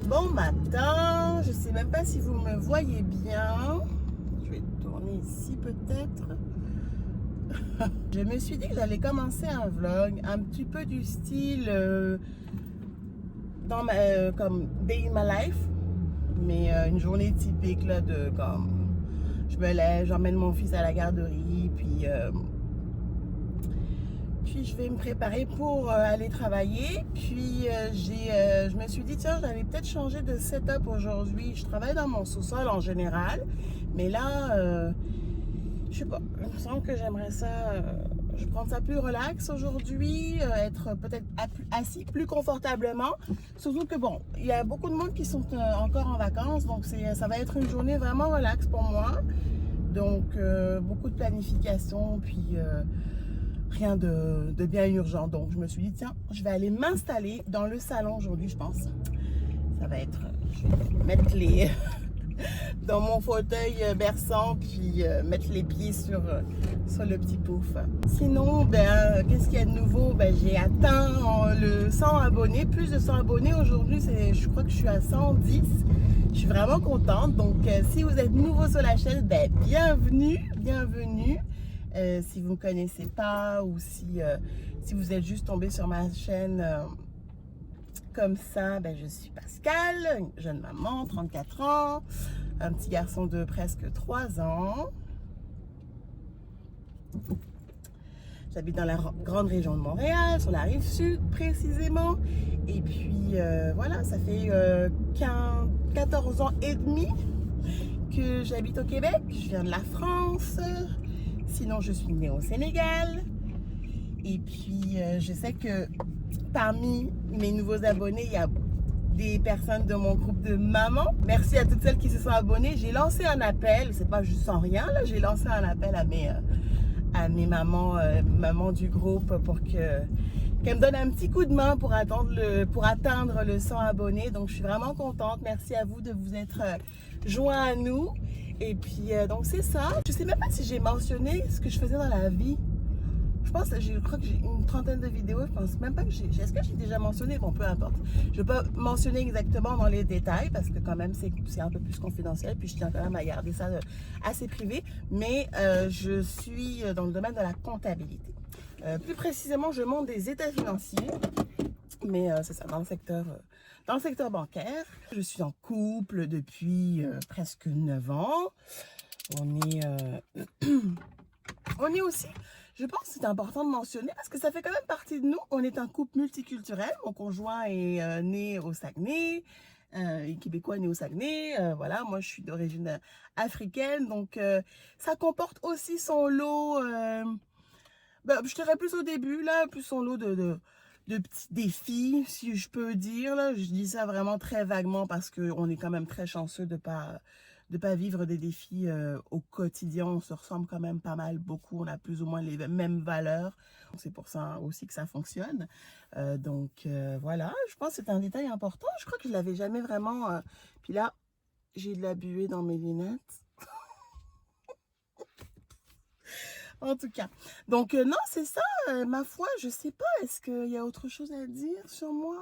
Bon matin, je sais même pas si vous me voyez bien. Je vais tourner ici peut-être. Je me suis dit que j'allais commencer un vlog un petit peu du style comme Day in my life, mais une journée typique là de comme je me lève, j'emmène mon fils à la garderie, puis je vais me préparer pour aller travailler. Puis je me suis dit, tiens, j'allais peut-être changer de setup aujourd'hui. Je travaille dans mon sous-sol en général, mais là, je sais pas, il me semble que j'aimerais ça, je prends ça plus relax aujourd'hui, être peut-être assis plus confortablement. Surtout que bon, il y a beaucoup de monde qui sont encore en vacances, donc ça va être une journée vraiment relax pour moi. Donc beaucoup de planification, puis rien de bien urgent. Donc je me suis dit, tiens, je vais aller m'installer dans le salon aujourd'hui, je pense. Ça va être, je vais mettre les dans mon fauteuil berçant, puis mettre les pieds sur le petit pouf. Sinon, qu'est-ce qu'il y a de nouveau? J'ai atteint le 100 abonnés, plus de 100 abonnés aujourd'hui. Je crois que je suis à 110. Je suis vraiment contente. Donc, si vous êtes nouveau sur la chaîne, bienvenue, bienvenue. Si vous ne me connaissez pas ou si vous êtes juste tombé sur ma chaîne comme ça, je suis Pascal, une jeune maman, 34 ans, un petit garçon de presque 3 ans. J'habite dans la grande région de Montréal, sur la rive sud précisément. Et puis voilà, ça fait 14 ans et demi que j'habite au Québec. Je viens de la France. Sinon, je suis née au Sénégal. Et puis, je sais que parmi mes nouveaux abonnés, il y a des personnes de mon groupe de mamans. Merci à toutes celles qui se sont abonnées. J'ai lancé un appel, c'est pas juste sans rien, là. J'ai lancé un appel à mes mamans du groupe pour qu'elles me donnent un petit coup de main pour atteindre le 100 abonnés. Donc, je suis vraiment contente. Merci à vous de vous être joints à nous. Et puis, donc c'est ça. Je sais même pas si j'ai mentionné ce que je faisais dans la vie. Je crois que j'ai une trentaine de vidéos. Je pense même pas que est-ce que j'ai déjà mentionné? Bon, peu importe. Je ne vais pas mentionner exactement dans les détails parce que quand même, c'est un peu plus confidentiel. Puis je tiens quand même à garder ça assez privé. Mais je suis dans le domaine de la comptabilité. Plus précisément, je monte des états financiers. Mais c'est ça, dans le secteur bancaire. Je suis en couple depuis presque 9 ans. On est aussi, je pense que c'est important de mentionner parce que ça fait quand même partie de nous. On est un couple multiculturel. Mon conjoint est né au Saguenay, québécois né au Saguenay. Voilà, moi je suis d'origine africaine. Donc ça comporte aussi son lot, je dirais plus au début, là, plus son lot de petits défis, si je peux dire. Là. Je dis ça vraiment très vaguement parce qu'on est quand même très chanceux de pas vivre des défis au quotidien. On se ressemble quand même pas mal, beaucoup. On a plus ou moins les mêmes valeurs. C'est pour ça aussi que ça fonctionne. Voilà, je pense que c'est un détail important. Je crois que je l'avais jamais vraiment... Puis là, j'ai de la buée dans mes lunettes. En tout cas, donc non, c'est ça, ma foi, je sais pas, est-ce qu'il y a autre chose à dire sur moi?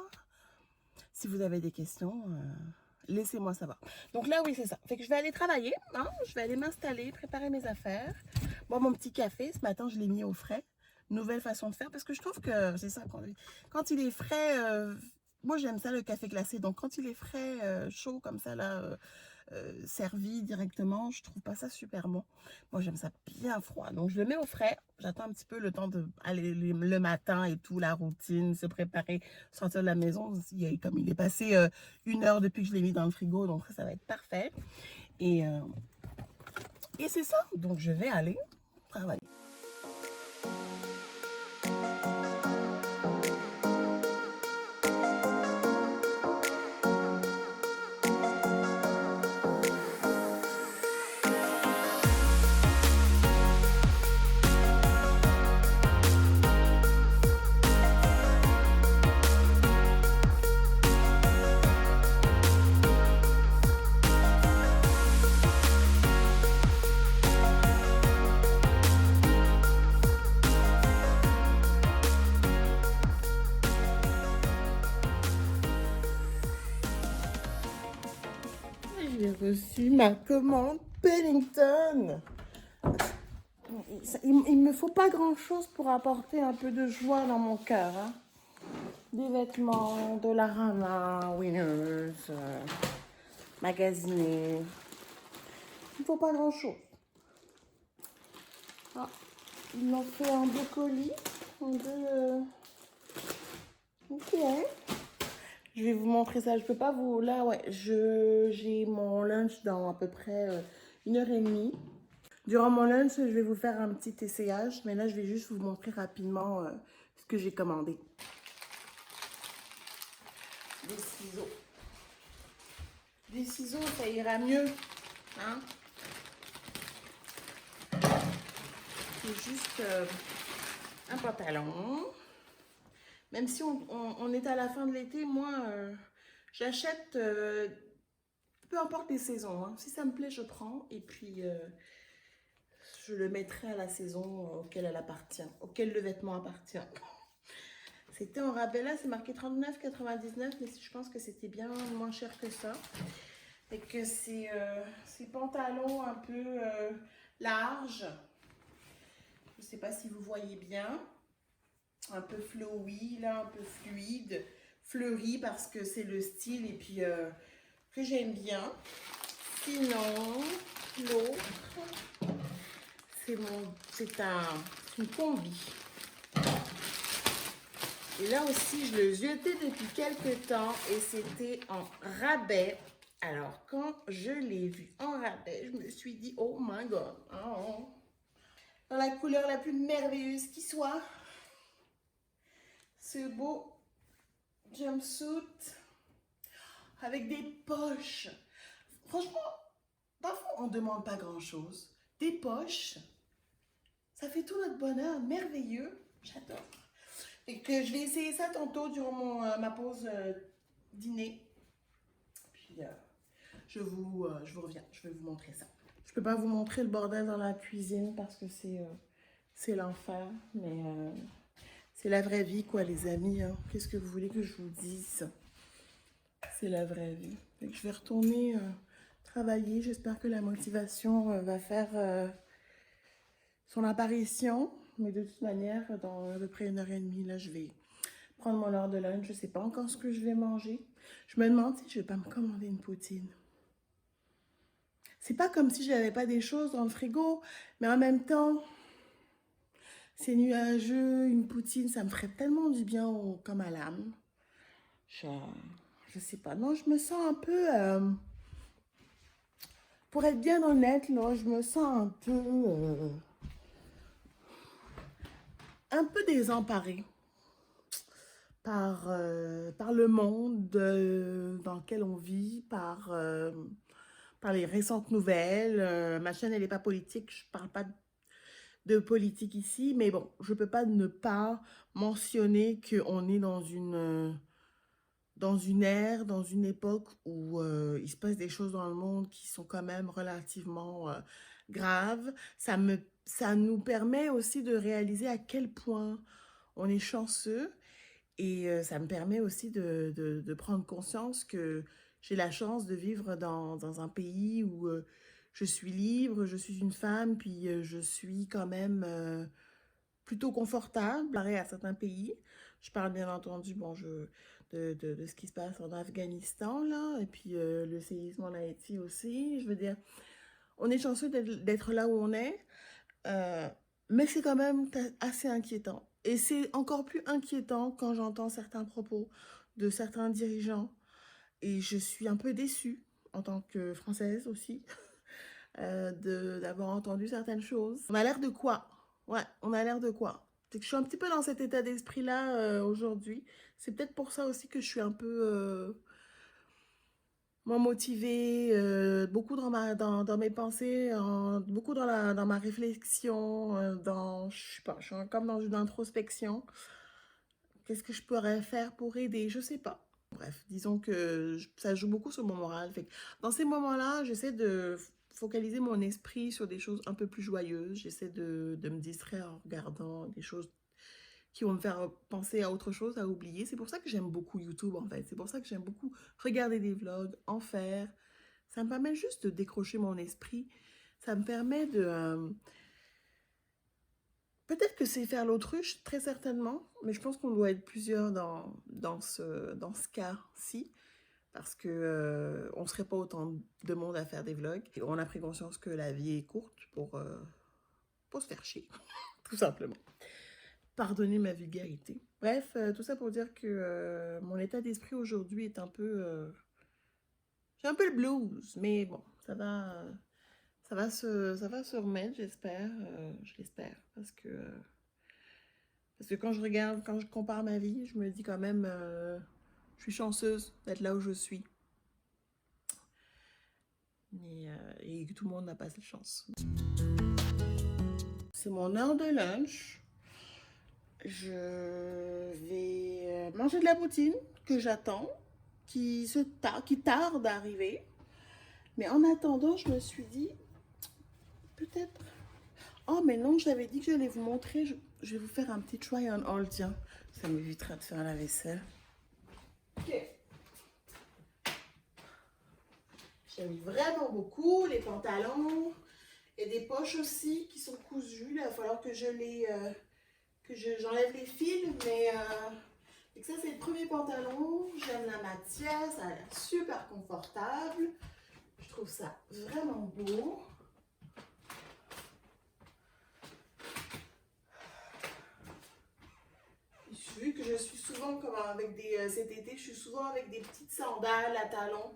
Si vous avez des questions, laissez-moi savoir. Donc là, oui, c'est ça. Fait que je vais aller travailler, hein? Je vais aller m'installer, préparer mes affaires. Bon, mon petit café, ce matin, je l'ai mis au frais. Nouvelle façon de faire, parce que je trouve que c'est ça, quand il est frais, moi j'aime ça le café glacé, donc quand il est frais, chaud comme ça, là... servi directement, je trouve pas ça super bon. Moi j'aime ça bien froid, donc je le mets au frais. J'attends un petit peu le temps de aller le matin et tout, la routine, se préparer, sortir de la maison. Comme il est passé 1 heure depuis que je l'ai mis dans le frigo, donc ça va être parfait. Et c'est ça, donc je vais aller travailler. j'ai reçu ma commande Pennington. Il me faut pas grand-chose pour apporter un peu de joie dans mon cœur. Hein. Des vêtements, Dollarama, Winners, magasiner. Il ne faut pas grand-chose. Ah, ils m'ont fait un beau colis. Ok. Je vais vous montrer ça. Je peux pas vous... Là, ouais, j'ai mon lunch dans à peu près 1h30. Durant mon lunch, je vais vous faire un petit essayage. Mais là, je vais juste vous montrer rapidement ce que j'ai commandé. Des ciseaux. Des ciseaux, ça ira mieux. Hein? C'est juste un pantalon. Même si on est à la fin de l'été, moi, j'achète, peu importe les saisons. Hein. Si ça me plaît, je prends. Et puis, je le mettrai à la saison auquel elle appartient, auquel le vêtement appartient. C'était en rabais là, c'est marqué 39,99, mais je pense que c'était bien moins cher que ça. Et que c'est ces pantalons un peu larges. Je ne sais pas si vous voyez bien. Un peu flowy, là, un peu fluide, fleuri parce que c'est le style et puis que j'aime bien. Sinon, l'autre, c'est une combi. Et là aussi, je le jetais depuis quelques temps et c'était en rabais. Alors, quand je l'ai vu en rabais, je me suis dit, oh my god, oh. Dans la couleur la plus merveilleuse qui soit. Ce beau jumpsuit avec des poches. Franchement, parfois on ne demande pas grand-chose. Des poches, ça fait tout notre bonheur, merveilleux. J'adore. Et que je vais essayer ça tantôt durant ma pause dîner. Puis je vous reviens, je vais vous montrer ça. Je ne peux pas vous montrer le bordel dans la cuisine parce que c'est l'enfer, mais... c'est la vraie vie, quoi, les amis. Hein. Qu'est-ce que vous voulez que je vous dise? C'est la vraie vie. Donc, je vais retourner travailler. J'espère que la motivation va faire son apparition. Mais de toute manière, dans à peu près 1h30, là, je vais prendre mon heure de lunch. Je ne sais pas encore ce que je vais manger. Je me demande si je ne vais pas me commander une poutine. C'est pas comme si je n'avais pas des choses dans le frigo, mais en même temps... C'est nuageux, une poutine, ça me ferait tellement du bien comme à l'âme. Je sais pas, non, je me sens un peu... pour être bien honnête, là, je me sens un peu désemparée par le monde dans lequel on vit, par les récentes nouvelles. Ma chaîne, elle n'est pas politique, je parle pas de politique ici, mais bon, je peux pas ne pas mentionner qu'on est dans une ère, dans une époque où il se passe des choses dans le monde qui sont quand même relativement graves. Ça nous permet aussi de réaliser à quel point on est chanceux et ça me permet aussi de prendre conscience que j'ai la chance de vivre dans un pays où je suis libre, je suis une femme, puis je suis quand même plutôt confortable comparé à certains pays. Je parle bien entendu de ce qui se passe en Afghanistan, là, et puis le séisme en Haïti aussi. Je veux dire, on est chanceux d'être là où on est, mais c'est quand même assez inquiétant. Et c'est encore plus inquiétant quand j'entends certains propos de certains dirigeants. Et je suis un peu déçue, en tant que Française aussi, d'avoir entendu certaines choses. On a l'air de quoi? Ouais, on a l'air de quoi? C'est que je suis un petit peu dans cet état d'esprit-là aujourd'hui. C'est peut-être pour ça aussi que je suis un peu moins motivée, beaucoup dans mes pensées, beaucoup dans ma réflexion, je sais pas, je suis comme dans une introspection. Qu'est-ce que je pourrais faire pour aider? Je sais pas. Bref, disons que ça joue beaucoup sur mon moral. Fait que dans ces moments-là, j'essaie de focaliser mon esprit sur des choses un peu plus joyeuses. J'essaie de me distraire en regardant des choses qui vont me faire penser à autre chose, à oublier. C'est pour ça que j'aime beaucoup YouTube, en fait. C'est pour ça que j'aime beaucoup regarder des vlogs, en faire. Ça me permet juste de décrocher mon esprit. Ça me permet de... peut-être que c'est faire l'autruche, très certainement, mais je pense qu'on doit être plusieurs dans ce cas-ci, parce que on ne serait pas autant de monde à faire des vlogs. Et on a pris conscience que la vie est courte pour se faire chier, tout simplement. Pardonnez ma vulgarité. Bref, tout ça pour dire que mon état d'esprit aujourd'hui est un peu... j'ai un peu le blues, mais bon, ça va se remettre, j'espère. Je l'espère, parce que quand je regarde, quand je compare ma vie, je me dis quand même, je suis chanceuse d'être là où je suis. Et que tout le monde n'a pas cette chance. C'est mon heure de lunch. Je vais manger de la poutine que j'attends, qui tarde à arriver. Mais en attendant, je me suis dit, peut-être... Oh, mais non, j'avais dit que j'allais vous montrer. Je vais vous faire un petit try on haul, tiens. Ça m'évitera de faire la vaisselle. Ok. J'aime vraiment beaucoup les pantalons. Et des poches aussi qui sont cousues. Là, il va falloir que j'enlève les fils. Mais ça, c'est le premier pantalon. J'aime la matière. Ça a l'air super confortable. Je trouve ça vraiment beau. Vu que je suis souvent comme avec cet été, je suis souvent avec des petites sandales à talons.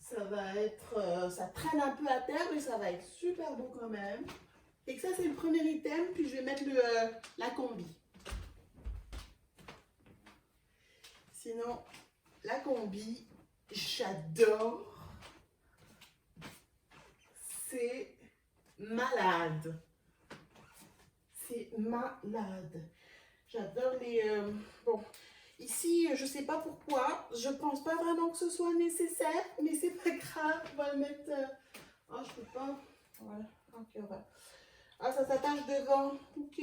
Ça va être, ça traîne un peu à terre, mais ça va être super beau quand même. Et que ça, c'est le premier item, puis je vais mettre la combi. Sinon, la combi, j'adore. C'est malade. C'est malade. J'adore les... bon, ici, je sais pas pourquoi. Je pense pas vraiment que ce soit nécessaire, mais c'est pas grave. On va le mettre... Oh, je peux pas. Voilà. Ok, on va... Ah, ça s'attache devant. Ok,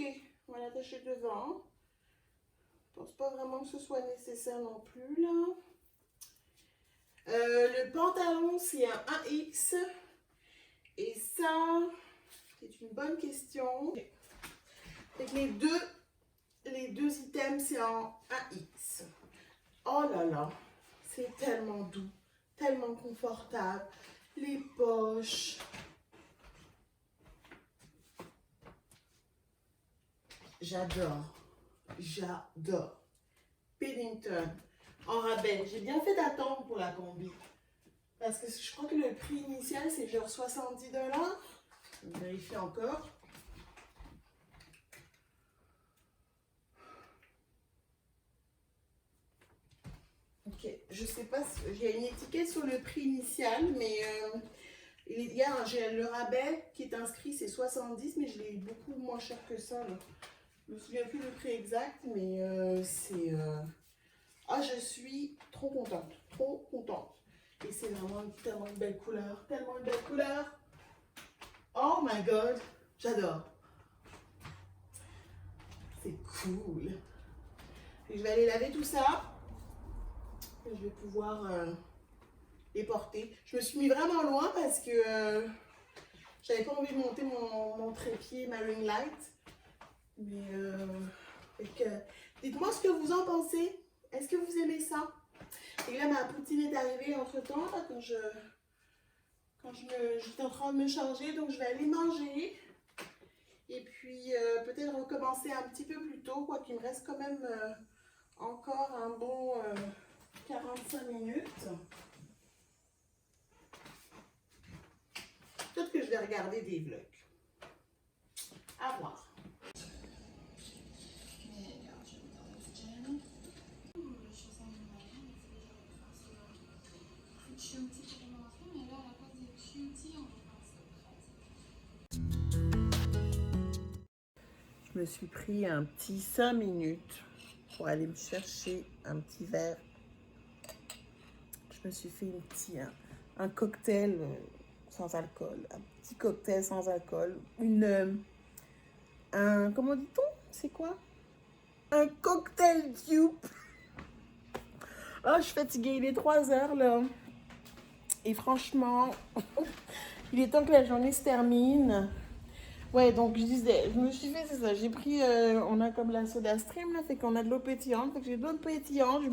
on va l'attacher devant. Je pense pas vraiment que ce soit nécessaire non plus, là. Le pantalon, c'est un 1X. Et ça, c'est une bonne question. Okay. Et les deux items, c'est en 1X. Oh là là, c'est tellement doux, tellement confortable. Les poches. J'adore. J'adore. Paddington en rabais. J'ai bien fait d'attendre pour la combi. Parce que je crois que le prix initial, c'est genre 70 $. Je vais vérifier encore. Ok, je sais pas si il y a une étiquette sur le prix initial, mais il y a le rabais qui est inscrit, c'est 70, mais je l'ai beaucoup moins cher que ça. Là. Je me souviens plus du prix exact, mais c'est... Ah, je suis trop contente, trop contente. Et c'est vraiment tellement une belle couleur, tellement une belle couleur. Oh my god, j'adore. C'est cool. Et je vais aller laver tout ça. Je vais pouvoir les porter. Je me suis mis vraiment loin parce que j'avais pas envie de monter mon trépied, ma ring light. Mais dites-moi ce que vous en pensez. Est-ce que vous aimez ça? Et là, ma poutine est arrivée entre temps quand j'étais en train de me changer. Donc je vais aller manger. Et puis peut-être recommencer un petit peu plus tôt, quoi qu'il me reste quand même encore un bon 45 minutes. Peut-être que je vais regarder des vlogs. À voir. Je me suis pris un petit 5 minutes pour aller me chercher un petit verre. Je me suis fait un cocktail sans alcool. Un petit cocktail sans alcool. Comment dit-on? C'est quoi? Un cocktail dupe. Oh, je suis fatiguée. Il est 3 heures là. Et franchement, il est temps que la journée se termine. Ouais, donc je me suis fait, c'est ça, j'ai pris, on a comme la soda stream là, fait qu'on a de l'eau pétillante, fait que j'ai de l'eau pétillante,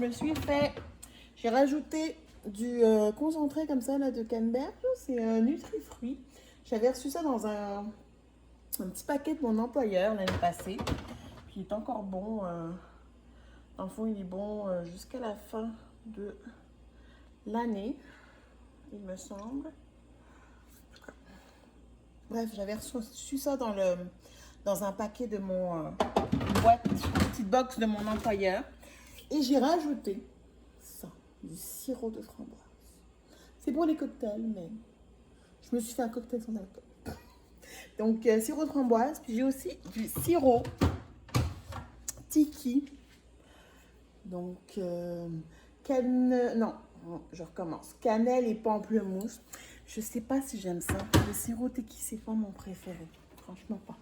j'ai rajouté du concentré comme ça là de canneberge, c'est Nutri-Fruits. J'avais reçu ça dans un petit paquet de mon employeur l'année passée, puis il est encore bon, dans le fond il est bon jusqu'à la fin de l'année, il me semble. Bref, j'avais reçu ça dans un paquet de mon boîte, petite box de mon employeur. Et j'ai rajouté ça, du sirop de framboise. C'est pour les cocktails, mais je me suis fait un cocktail sans alcool. Donc, sirop de framboise. Puis j'ai aussi du sirop tiki. Donc, non, je recommence. Cannelle et pamplemousse. Je sais pas si j'aime ça. Le sirop tiki, c'est pas mon préféré. Franchement pas.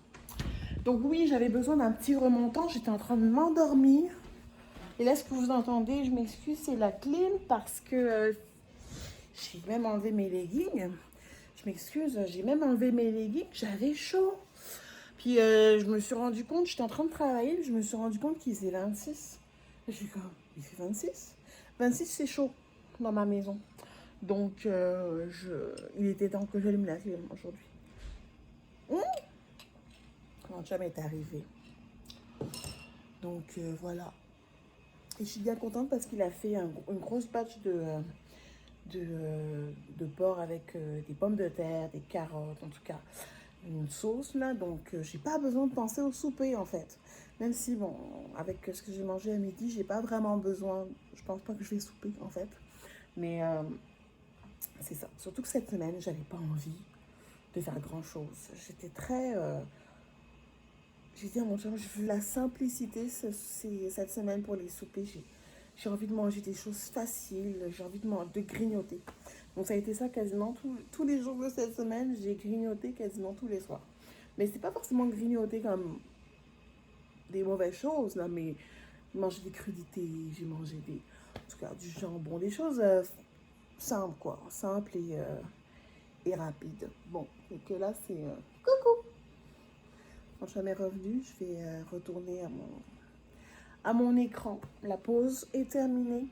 Donc oui, j'avais besoin d'un petit remontant. J'étais en train de m'endormir. Et là, ce que vous entendez, je m'excuse, c'est la clim parce que j'ai même enlevé mes leggings. Je m'excuse, j'ai même enlevé mes leggings. J'avais chaud. Puis je me suis rendu compte, j'étais en train de travailler, je me suis rendu compte qu'il faisait 26. Et je suis comme, il fait 26 26, c'est chaud dans ma maison. Donc, il était temps que j'allume la clim aujourd'hui. Mon chum est arrivé. Donc, voilà. Et je suis bien contente parce qu'il a fait une grosse batch de porc avec des pommes de terre, des carottes, en tout cas, une sauce là. Donc, j'ai pas besoin de penser au souper en fait. Même si, bon, avec ce que j'ai mangé à midi, j'ai pas vraiment besoin. Je pense pas que je vais souper en fait. Mais c'est ça. Surtout que cette semaine, j'avais pas envie de faire grand chose. J'étais très. J'ai dit à mon chum, je veux la simplicité cette semaine pour les soupers. J'ai envie de manger des choses faciles, j'ai envie de grignoter. Donc ça a été ça quasiment tous les jours de cette semaine, j'ai grignoté quasiment tous les soirs. Mais c'est pas forcément grignoter comme des mauvaises choses, là, mais manger des crudités, j'ai mangé en tout cas, du jambon, des choses simples, quoi. Simples et rapides. Bon, et que là, c'est... coucou! Quand je suis revenue, je vais retourner à mon écran. La pause est terminée.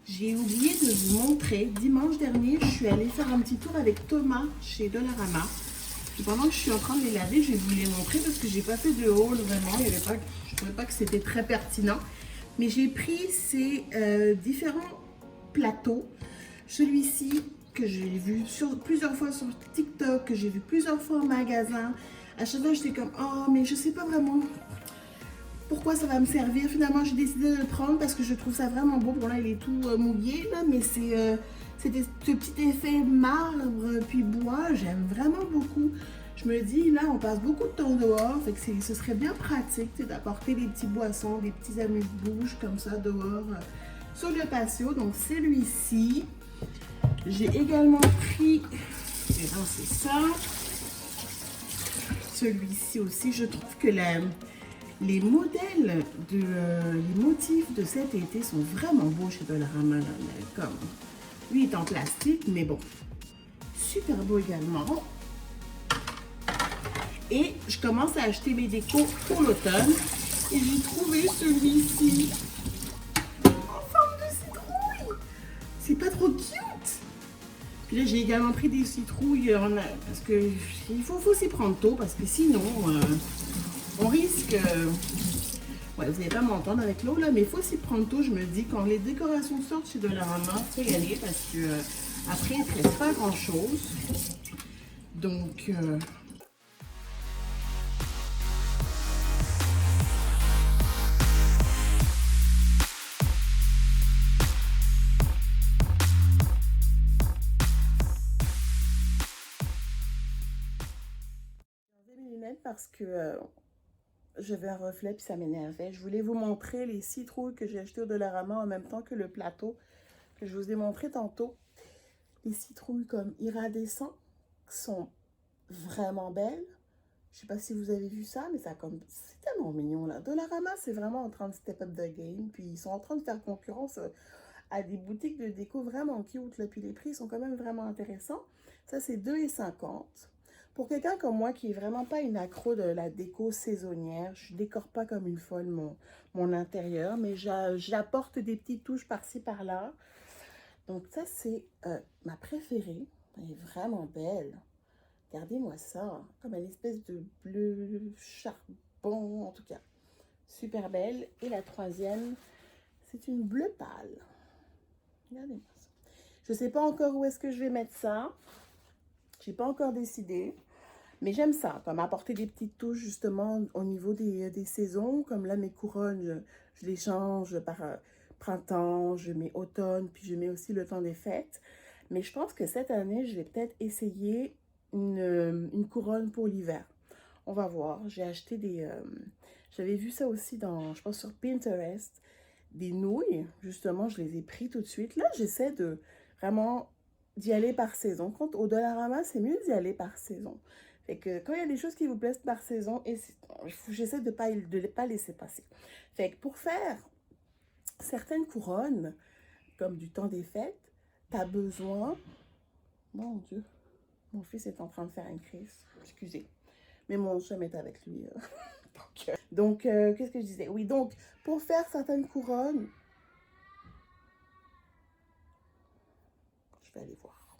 J'ai oublié de vous montrer, dimanche dernier, je suis allée faire un petit tour avec Thomas chez Dollarama. Et pendant que je suis en train de les laver, je vais vous les montrer parce que j'ai pas fait de haul vraiment. Je ne trouvais pas que c'était très pertinent. Mais j'ai pris ces différents plateaux. Celui-ci que j'ai vu plusieurs fois sur TikTok, que j'ai vu plusieurs fois en magasin. À chaque fois, j'étais comme, oh, mais je sais pas vraiment pourquoi ça va me servir. Finalement, j'ai décidé de le prendre parce que je trouve ça vraiment beau. Bon, là, il est tout mouillé, là, mais c'est ce petit effet marbre puis bois. J'aime vraiment beaucoup. Je me dis, là, on passe beaucoup de temps dehors. Fait que ce serait bien pratique d'apporter des petits boissons, des petits amuse-bouches comme ça dehors sur le patio. Donc, celui-ci. J'ai également pris, c'est ça. Celui-ci aussi. Je trouve que les modèles, les motifs de cet été sont vraiment beaux chez Dollarama. Comme lui est en plastique, mais bon, super beau également. Et je commence à acheter mes décos pour l'automne. Et j'ai trouvé celui-ci en forme de citrouille. C'est pas trop cute. Puis là, j'ai également pris des citrouilles parce que il faut s'y prendre tôt parce que sinon, on risque... ouais, vous n'allez pas m'entendre avec l'eau là, mais il faut s'y prendre tôt. Je me dis, quand les décorations sortent chez Dollarama, il faut y aller parce que après, il ne reste pas grand-chose. Donc... parce que j'avais un reflet puis ça m'énervait. Je voulais vous montrer les citrouilles que j'ai achetées au Dollarama en même temps que le plateau que je vous ai montré tantôt. Les citrouilles comme iridescentes sont vraiment belles. Je sais pas si vous avez vu ça, mais ça comme c'est tellement mignon là. Dollarama, c'est vraiment en train de step up the game. Puis ils sont en train de faire concurrence à des boutiques de déco vraiment cute. Là. Puis les prix sont quand même vraiment intéressants. Ça, c'est 2,50 €. Pour quelqu'un comme moi qui est vraiment pas une accro de la déco saisonnière, je décore pas comme une folle mon intérieur, mais j'apporte des petites touches par-ci par-là. Donc ça, c'est ma préférée. Elle est vraiment belle. Regardez-moi ça, comme une espèce de bleu charbon, en tout cas. Super belle. Et la troisième, c'est une bleu pâle. Regardez-moi ça. Je ne sais pas encore où est-ce que je vais mettre ça. Je n'ai pas encore décidé. Mais j'aime ça, comme apporter des petites touches justement au niveau des saisons. Comme là, mes couronnes, je les change par printemps, je mets automne, puis je mets aussi le temps des fêtes. Mais je pense que cette année, je vais peut-être essayer une couronne pour l'hiver. On va voir. J'ai acheté des... j'avais vu ça aussi dans, je pense, sur Pinterest. Des nouilles, justement, je les ai pris tout de suite. Là, j'essaie de vraiment d'y aller par saison. Quand au Dollarama, c'est mieux d'y aller par saison. Fait que quand il y a des choses qui vous plaisent par saison, j'essaie de ne pas laisser passer. Fait que pour faire certaines couronnes, comme du temps des fêtes, tu as besoin... Mon Dieu, mon fils est en train de faire une crise. Excusez. Mais mon chum est avec lui. Donc, qu'est-ce que je disais? Oui, donc, pour faire certaines couronnes, je vais aller voir.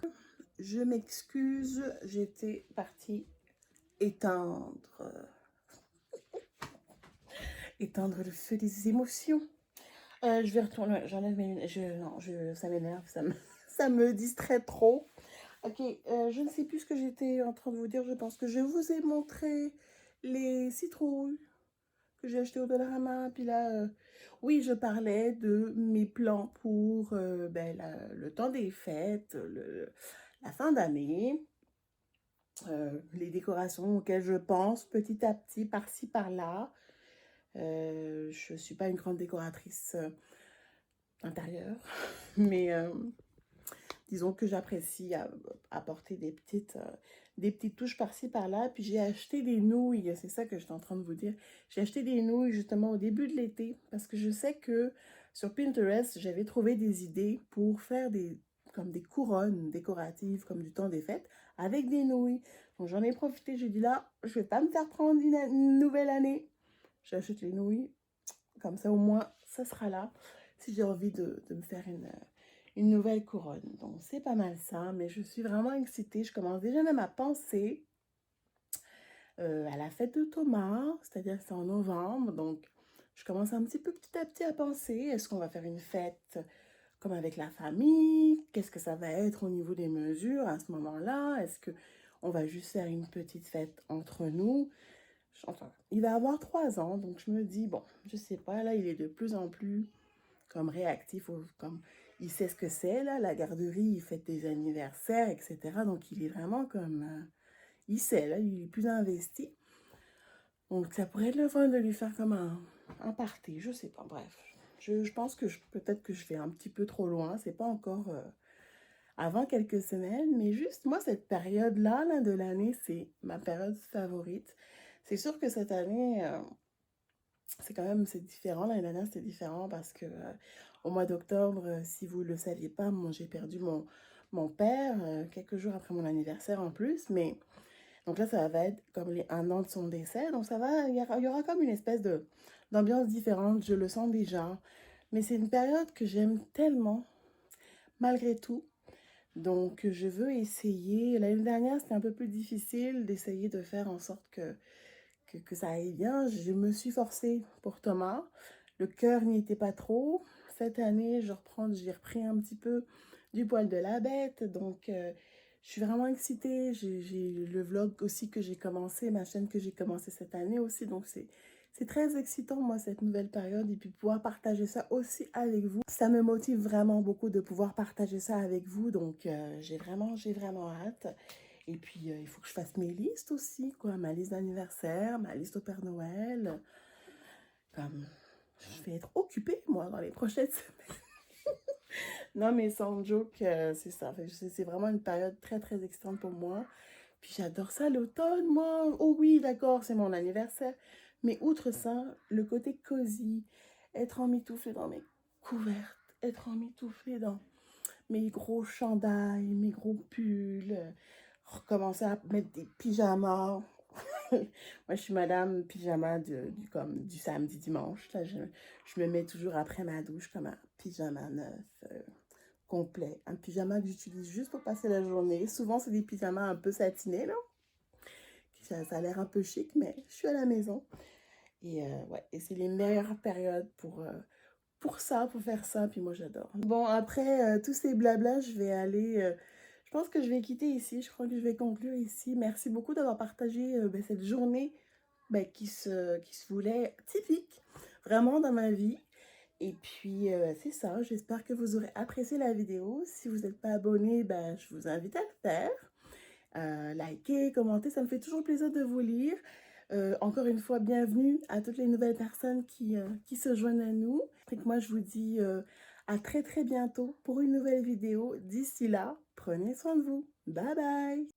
Je m'excuse, j'étais partie éteindre le feu des émotions. Je vais retourner, j'enlève mes lunettes. Non, ça m'énerve, ça me distrait trop. Ok, je ne sais plus ce que j'étais en train de vous dire. Je pense que je vous ai montré les citrouilles que j'ai acheté au Dollarama. Puis là, oui, je parlais de mes plans pour le temps des fêtes, la fin d'année, les décorations auxquelles je pense petit à petit, par-ci, par-là. Je ne suis pas une grande décoratrice intérieure, mais disons que j'apprécie apporter des petites touches par-ci, par-là. Puis j'ai acheté des nouilles, c'est ça que j'étais en train de vous dire. J'ai acheté des nouilles justement au début de l'été parce que je sais que sur Pinterest, j'avais trouvé des idées pour faire comme des couronnes décoratives comme du temps des fêtes avec des nouilles. Donc j'en ai profité, j'ai dit là, je vais pas me faire prendre une nouvelle année. J'achète les nouilles, comme ça au moins ça sera là si j'ai envie de me faire une nouvelle couronne. Donc c'est pas mal ça, mais je suis vraiment excitée. Je commence déjà même à penser à la fête de Thomas, c'est-à-dire que c'est en novembre. Donc je commence un petit peu petit à petit à penser, est-ce qu'on va faire une fête comme avec la famille? Qu'est-ce que ça va être au niveau des mesures à ce moment-là? Est-ce que on va juste faire une petite fête entre nous? Enfin, il va avoir 3 ans, donc je me dis, bon, je sais pas, là, il est de plus en plus comme réactif, comme il sait ce que c'est, là, la garderie, il fête des anniversaires, etc. Donc, il est vraiment comme, il sait, là, il est plus investi. Donc, ça pourrait être le fun de lui faire comme un party, je sais pas, bref. Je pense que peut-être que je vais un petit peu trop loin, c'est pas encore avant quelques semaines, mais juste, moi, cette période-là là, de l'année, c'est ma période favorite. C'est sûr que cette année, c'est différent. L'année dernière, c'était différent parce que au mois d'octobre, si vous ne le saviez pas, moi, j'ai perdu mon père quelques jours après mon anniversaire en plus. Mais donc là, ça va être comme les 1 an de son décès. Donc ça va, il y aura comme une espèce d'ambiance différente. Je le sens déjà. Mais c'est une période que j'aime tellement, malgré tout. Donc je veux essayer. L'année dernière, c'était un peu plus difficile d'essayer de faire en sorte que ça aille bien. Je me suis forcée pour Thomas. Le cœur n'y était pas trop. Cette année, j'ai repris un petit peu du poil de la bête. Donc, je suis vraiment excitée. J'ai le vlog aussi que j'ai commencé, ma chaîne que j'ai commencé cette année aussi. Donc, c'est très excitant, moi, cette nouvelle période. Et puis, pouvoir partager ça aussi avec vous. Ça me motive vraiment beaucoup de pouvoir partager ça avec vous. Donc, j'ai vraiment hâte. Et puis, il faut que je fasse mes listes aussi, quoi. Ma liste d'anniversaire, ma liste au Père Noël. Comme, je vais être occupée, moi, dans les prochaines semaines. Non, mais sans joke, c'est ça. C'est vraiment une période très, très excitante pour moi. Puis j'adore ça, l'automne, moi. Oh oui, d'accord, c'est mon anniversaire. Mais outre ça, le côté cosy, être emmitouflée dans mes couvertes, être emmitouflée dans mes gros chandails, mes gros pulls, recommencer à mettre des pyjamas. Moi, je suis madame pyjama du samedi, dimanche. Là, je me mets toujours après ma douche comme un pyjama neuf, complet. Un pyjama que j'utilise juste pour passer la journée. Souvent, c'est des pyjamas un peu satinés, là. Ça a l'air un peu chic, mais je suis à la maison. Et ouais, et c'est les meilleures périodes pour ça, pour faire ça. Puis moi, j'adore. Bon, après tous ces blablas, je vais aller... je pense que je vais quitter ici. Je crois que je vais conclure ici. Merci beaucoup d'avoir partagé cette journée qui se voulait typique, vraiment dans ma vie. Et puis, c'est ça. J'espère que vous aurez apprécié la vidéo. Si vous n'êtes pas abonné, je vous invite à le faire. Likez, commentez. Ça me fait toujours plaisir de vous lire. Encore une fois, bienvenue à toutes les nouvelles personnes qui se joignent à nous. Et que moi, je vous dis à très très bientôt pour une nouvelle vidéo. D'ici là, prenez soin de vous. Bye bye!